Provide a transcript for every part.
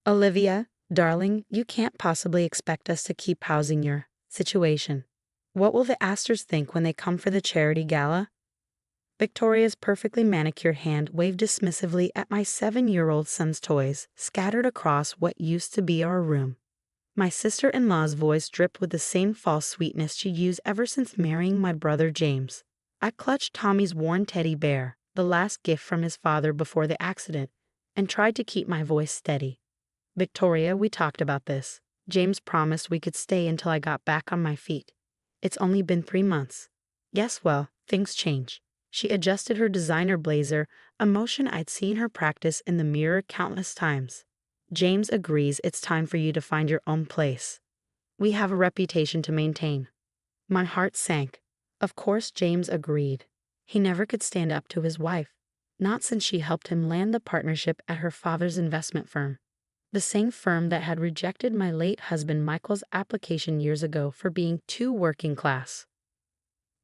Olivia, darling, you can't possibly expect us to keep housing your situation. What will the Astors think when they come for the charity gala? Victoria's perfectly manicured hand waved dismissively at my 7-year-old son's toys scattered across what used to be our room. My sister-in-law's voice dripped with the same false sweetness she used ever since marrying my brother James. I clutched Tommy's worn teddy bear, the last gift from his father before the accident, and tried to keep my voice steady. Victoria, we talked about this. James promised we could stay until I got back on my feet. It's only been 3 months. Yes, well, things change. She adjusted her designer blazer, a motion I'd seen her practice in the mirror countless times. James agrees it's time for you to find your own place. We have a reputation to maintain. My heart sank. Of course James agreed. He never could stand up to his wife. Not since she helped him land the partnership at her father's investment firm. The same firm that had rejected my late husband Michael's application years ago for being too working class.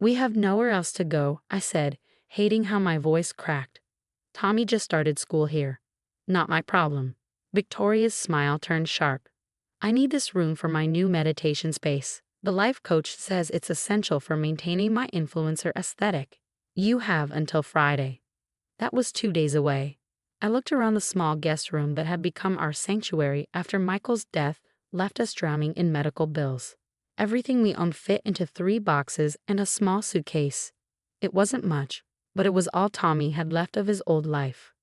We have nowhere else to go, I said, hating how my voice cracked. Tommy just started school here. Not my problem. Victoria's smile turned sharp. I need this room for my new meditation space. The life coach says it's essential for maintaining my influencer aesthetic. You have until Friday. That was 2 days away. I looked around the small guest room that had become our sanctuary after Michael's death left us drowning in medical bills. Everything we owned fit into 3 boxes and a small suitcase. It wasn't much, but it was all Tommy had left of his old life.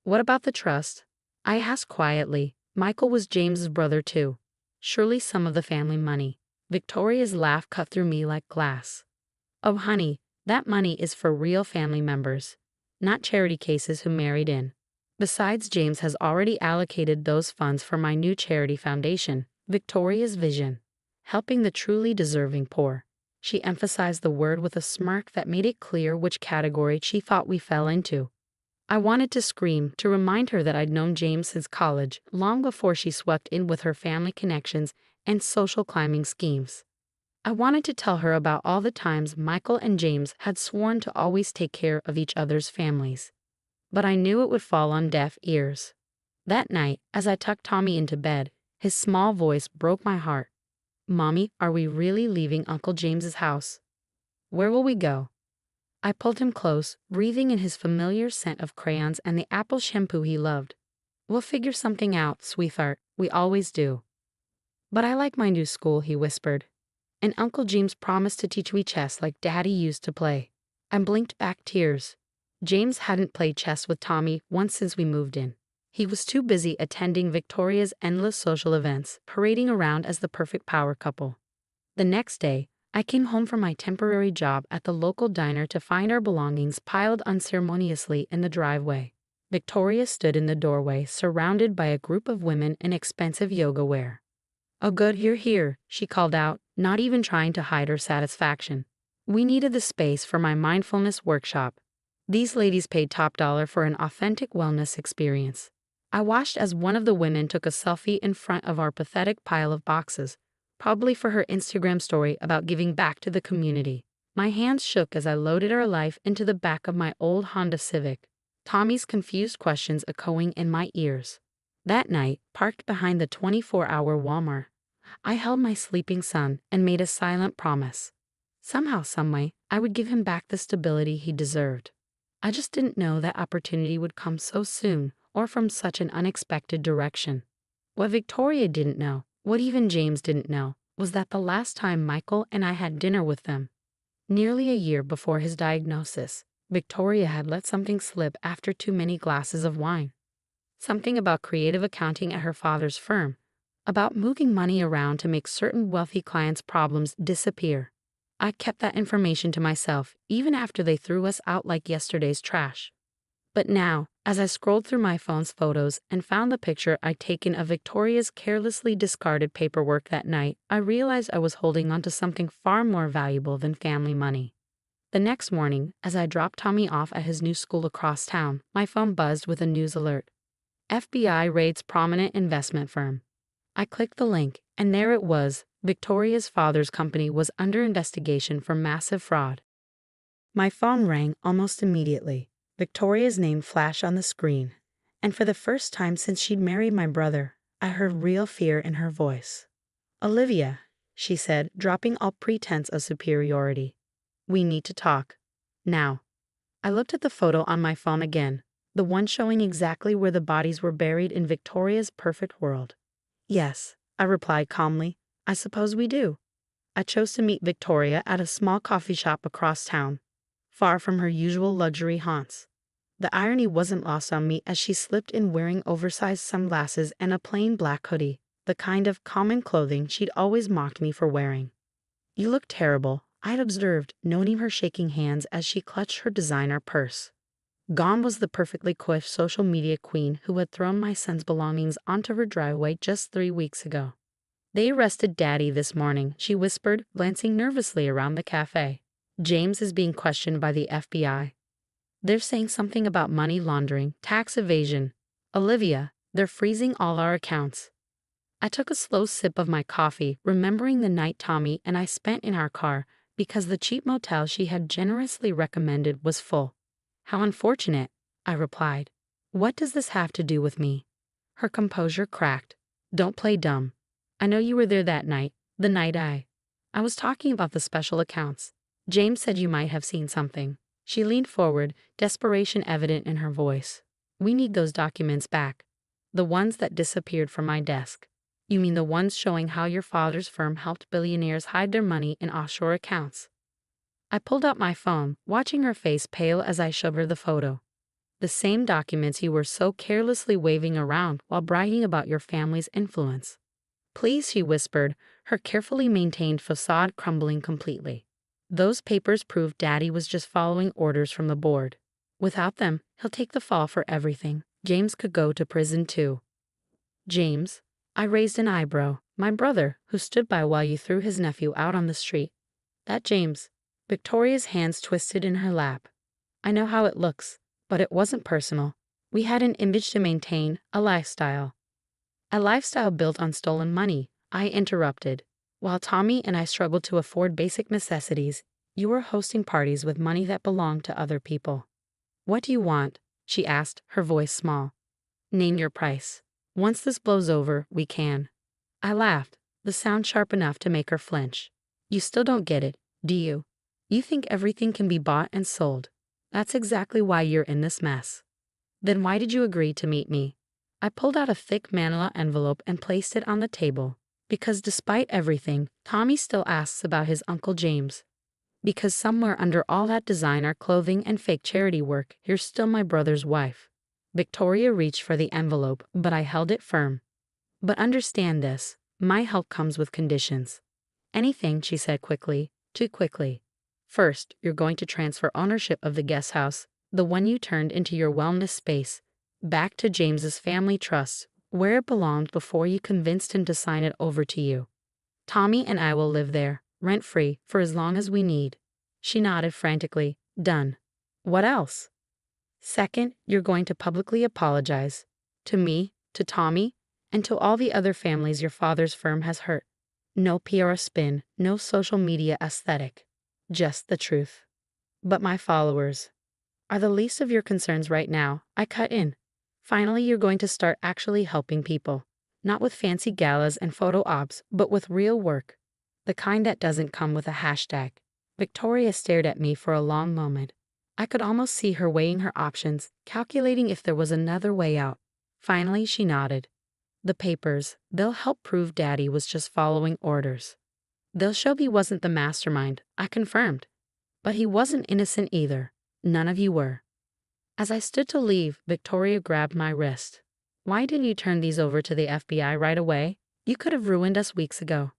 What about the trust? I asked quietly. Michael was James's brother too. Surely some of the family money. Victoria's laugh cut through me like glass. Oh honey, that money is for real family members, not charity cases who married in. Besides, James has already allocated those funds for my new charity foundation, Victoria's Vision. Helping the truly deserving poor. She emphasized the word with a smirk that made it clear which category she thought we fell into. I wanted to scream, to remind her that I'd known James since college, long before she swept in with her family connections and social climbing schemes. I wanted to tell her about all the times Michael and James had sworn to always take care of each other's families. But I knew it would fall on deaf ears. That night, as I tucked Tommy into bed, his small voice broke my heart. Mommy, are we really leaving Uncle James's house? Where will we go? I pulled him close, breathing in his familiar scent of crayons and the apple shampoo he loved. We'll figure something out, sweetheart. We always do. But I like my new school, he whispered. And Uncle James promised to teach me chess like Daddy used to play. I blinked back tears. James hadn't played chess with Tommy once since we moved in. He was too busy attending Victoria's endless social events, parading around as the perfect power couple. The next day, I came home from my temporary job at the local diner to find our belongings piled unceremoniously in the driveway. Victoria stood in the doorway, surrounded by a group of women in expensive yoga wear. "Oh good, you're here," she called out, not even trying to hide her satisfaction. We needed the space for my mindfulness workshop. These ladies paid top dollar for an authentic wellness experience. I watched as one of the women took a selfie in front of our pathetic pile of boxes, probably for her Instagram story about giving back to the community. My hands shook as I loaded our life into the back of my old Honda Civic, Tommy's confused questions echoing in my ears. That night, parked behind the 24-hour Walmart, I held my sleeping son and made a silent promise. Somehow, someway, I would give him back the stability he deserved. I just didn't know that opportunity would come so soon, or from such an unexpected direction. What Victoria didn't know, what even James didn't know, was that the last time Michael and I had dinner with them, nearly a year before his diagnosis, Victoria had let something slip after too many glasses of wine. Something about creative accounting at her father's firm, about moving money around to make certain wealthy clients' problems disappear. I kept that information to myself, even after they threw us out like yesterday's trash. But now, as I scrolled through my phone's photos and found the picture I'd taken of Victoria's carelessly discarded paperwork that night, I realized I was holding onto something far more valuable than family money. The next morning, as I dropped Tommy off at his new school across town, my phone buzzed with a news alert. FBI raids prominent investment firm. I clicked the link, and there it was. Victoria's father's company was under investigation for massive fraud. My phone rang almost immediately. Victoria's name flashed on the screen, and for the first time since she'd married my brother, I heard real fear in her voice. "Olivia," she said, dropping all pretense of superiority. "We need to talk. Now." I looked at the photo on my phone again, the one showing exactly where the bodies were buried in Victoria's perfect world. "Yes," I replied calmly. "I suppose we do." I chose to meet Victoria at a small coffee shop across town, far from her usual luxury haunts. The irony wasn't lost on me as she slipped in wearing oversized sunglasses and a plain black hoodie, the kind of common clothing she'd always mocked me for wearing. "You look terrible," I'd observed, noting her shaking hands as she clutched her designer purse. Gone was the perfectly coiffed social media queen who had thrown my son's belongings onto her driveway just 3 weeks ago. "They arrested Daddy this morning," she whispered, glancing nervously around the cafe. "James is being questioned by the FBI. They're saying something about money laundering, tax evasion. Olivia, they're freezing all our accounts." I took a slow sip of my coffee, remembering the night Tommy and I spent in our car because the cheap motel she had generously recommended was full. "How unfortunate," I replied. "What does this have to do with me?" Her composure cracked. "Don't play dumb. I know you were there that night, the night I was talking about the special accounts. James said you might have seen something." She leaned forward, desperation evident in her voice. "We need those documents back. The ones that disappeared from my desk." "You mean the ones showing how your father's firm helped billionaires hide their money in offshore accounts?" I pulled out my phone, watching her face pale as I showed her the photo. "The same documents you were so carelessly waving around while bragging about your family's influence." "Please," she whispered, her carefully maintained facade crumbling completely. "Those papers prove Daddy was just following orders from the board. Without them, he'll take the fall for everything. James could go to prison too." "James?" I raised an eyebrow. "My brother, who stood by while you threw his nephew out on the street. That James." Victoria's hands twisted in her lap. "I know how it looks, but it wasn't personal. We had an image to maintain, a lifestyle." "A lifestyle built on stolen money," I interrupted. "While Tommy and I struggled to afford basic necessities, you were hosting parties with money that belonged to other people." "What do you want?" she asked, her voice small. "Name your price. Once this blows over, we can." I laughed, the sound sharp enough to make her flinch. "You still don't get it, do you? You think everything can be bought and sold. That's exactly why you're in this mess." "Then why did you agree to meet me?" I pulled out a thick manila envelope and placed it on the table. "Because despite everything, Tommy still asks about his Uncle James. Because somewhere under all that designer clothing and fake charity work, you're still my brother's wife." Victoria reached for the envelope, but I held it firm. "But understand this, my help comes with conditions." "Anything," she said quickly, too quickly. "First, you're going to transfer ownership of the guest house, the one you turned into your wellness space, back to James's family trust, where it belonged before you convinced him to sign it over to you. Tommy and I will live there, rent-free, for as long as we need." She nodded frantically. "Done." "What else?" "Second, you're going to publicly apologize. To me, to Tommy, and to all the other families your father's firm has hurt. No PR spin, no social media aesthetic. Just the truth." "But my followers are the least of your concerns right now," I cut in. "Finally, you're going to start actually helping people. Not with fancy galas and photo ops, but with real work. The kind that doesn't come with a hashtag." Victoria stared at me for a long moment. I could almost see her weighing her options, calculating if there was another way out. Finally, she nodded. "The papers, they'll help prove Daddy was just following orders. They'll show he wasn't the mastermind," I confirmed. "But he wasn't innocent either. None of you were." As I stood to leave, Victoria grabbed my wrist. "Why didn't you turn these over to the FBI right away? You could have ruined us weeks ago."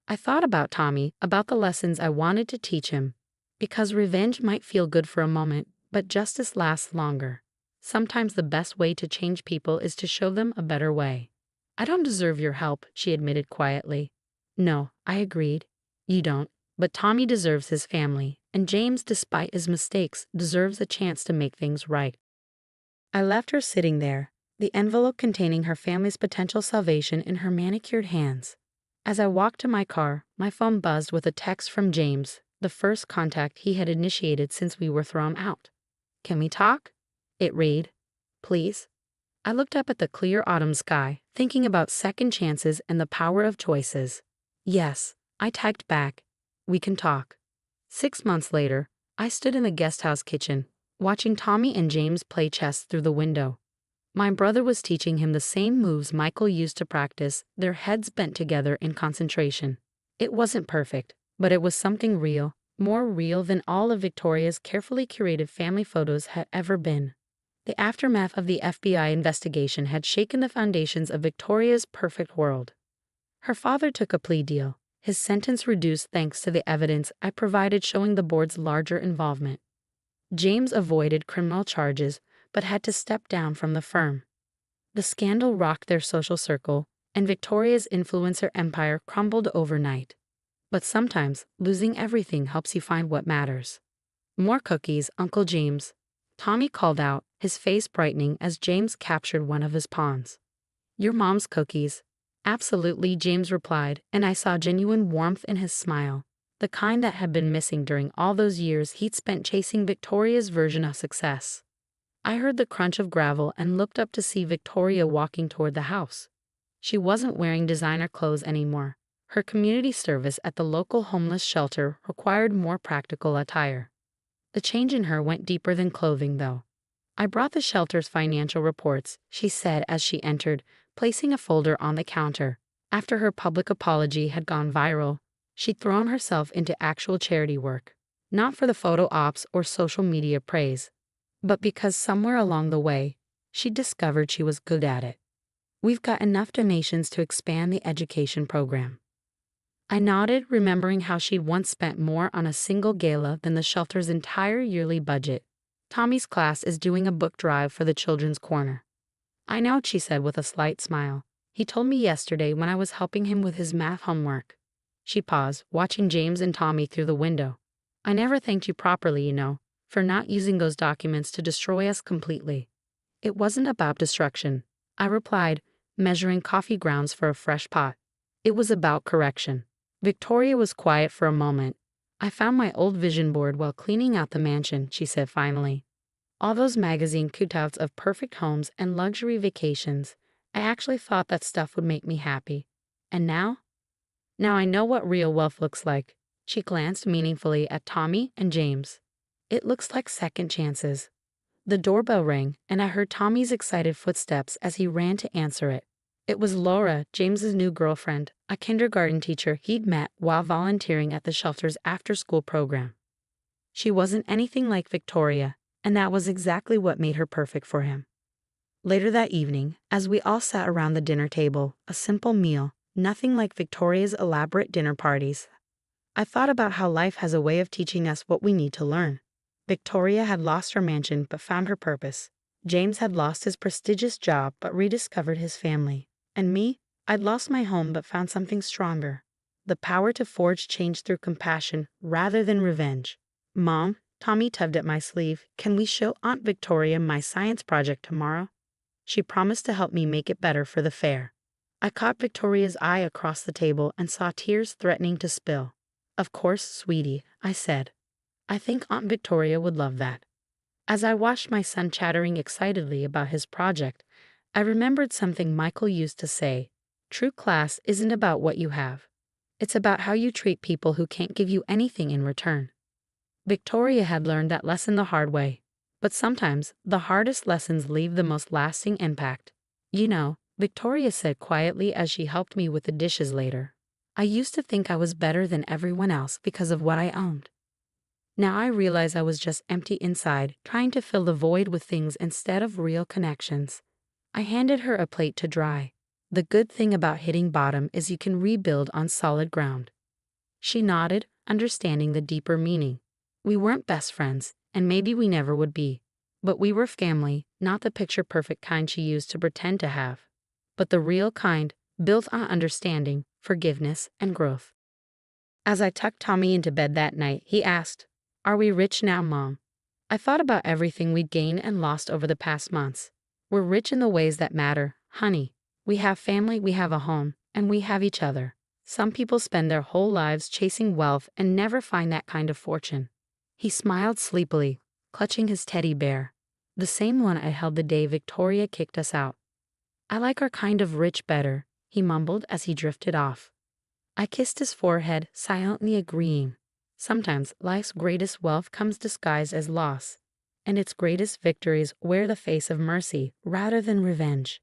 I thought about Tommy, about the lessons I wanted to teach him. Because revenge might feel good for a moment, but justice lasts longer. Sometimes the best way to change people is to show them a better way. "I don't deserve your help," she admitted quietly. "No," I agreed. "You don't. But Tommy deserves his family, and James, despite his mistakes, deserves a chance to make things right." I left her sitting there, the envelope containing her family's potential salvation in her manicured hands. As I walked to my car, my phone buzzed with a text from James, the first contact he had initiated since we were thrown out. "Can we talk?" It read. "Please." I looked up at the clear autumn sky, thinking about second chances and the power of choices. Yes, I typed back. We can talk. 6 months later, I stood in the guesthouse kitchen, watching Tommy and James play chess through the window. My brother was teaching him the same moves Michael used to practice, their heads bent together in concentration. It wasn't perfect, but it was something real, more real than all of Victoria's carefully curated family photos had ever been. The aftermath of the FBI investigation had shaken the foundations of Victoria's perfect world. Her father took a plea deal, his sentence reduced thanks to the evidence I provided showing the board's larger involvement. James avoided criminal charges, but had to step down from the firm. The scandal rocked their social circle, and Victoria's influencer empire crumbled overnight. But sometimes, losing everything helps you find what matters. More cookies, Uncle James. Tommy called out, his face brightening as James captured one of his pawns. Your mom's cookies. Absolutely, James replied, and I saw genuine warmth in his smile, the kind that had been missing during all those years he'd spent chasing Victoria's version of success. I heard the crunch of gravel and looked up to see Victoria walking toward the house. She wasn't wearing designer clothes anymore. Her community service at the local homeless shelter required more practical attire. The change in her went deeper than clothing, though. I brought the shelter's financial reports, she said as she entered, placing a folder on the counter. After her public apology had gone viral, she'd thrown herself into actual charity work, not for the photo ops or social media praise, but because somewhere along the way, she discovered she was good at it. We've got enough donations to expand the education program. I nodded, remembering how she'd once spent more on a single gala than the shelter's entire yearly budget. Tommy's class is doing a book drive for the Children's Corner. I know, she said with a slight smile. He told me yesterday when I was helping him with his math homework. She paused, watching James and Tommy through the window. I never thanked you properly, for not using those documents to destroy us completely. It wasn't about destruction, I replied, measuring coffee grounds for a fresh pot. It was about correction. Victoria was quiet for a moment. I found my old vision board while cleaning out the mansion, she said finally. All those magazine cutouts of perfect homes and luxury vacations. I actually thought that stuff would make me happy. And now? Now I know what real wealth looks like. She glanced meaningfully at Tommy and James. It looks like second chances. The doorbell rang, and I heard Tommy's excited footsteps as he ran to answer it. It was Laura, James's new girlfriend, a kindergarten teacher he'd met while volunteering at the shelter's after-school program. She wasn't anything like Victoria, and that was exactly what made her perfect for him. Later that evening, as we all sat around the dinner table, a simple meal, nothing like Victoria's elaborate dinner parties, I thought about how life has a way of teaching us what we need to learn. Victoria had lost her mansion but found her purpose. James had lost his prestigious job but rediscovered his family. And me, I'd lost my home but found something stronger. The power to forge change through compassion rather than revenge. Mom, Tommy tugged at my sleeve, can we show Aunt Victoria my science project tomorrow? She promised to help me make it better for the fair. I caught Victoria's eye across the table and saw tears threatening to spill. Of course, sweetie, I said. I think Aunt Victoria would love that. As I watched my son chattering excitedly about his project, I remembered something Michael used to say. True class isn't about what you have. It's about how you treat people who can't give you anything in return. Victoria had learned that lesson the hard way. But sometimes, the hardest lessons leave the most lasting impact. Victoria said quietly as she helped me with the dishes later. I used to think I was better than everyone else because of what I owned. Now I realize I was just empty inside, trying to fill the void with things instead of real connections. I handed her a plate to dry. The good thing about hitting bottom is you can rebuild on solid ground. She nodded, understanding the deeper meaning. We weren't best friends, and maybe we never would be. But we were family, not the picture-perfect kind she used to pretend to have, but the real kind, built on understanding, forgiveness, and growth. As I tucked Tommy into bed that night, he asked, "Are we rich now, Mom?" I thought about everything we'd gained and lost over the past months. We're rich in the ways that matter, honey. We have family, we have a home, and we have each other. Some people spend their whole lives chasing wealth and never find that kind of fortune. He smiled sleepily, clutching his teddy bear. The same one I held the day Victoria kicked us out. I like our kind of rich better, he mumbled as he drifted off. I kissed his forehead, silently agreeing. Sometimes life's greatest wealth comes disguised as loss, and its greatest victories wear the face of mercy rather than revenge.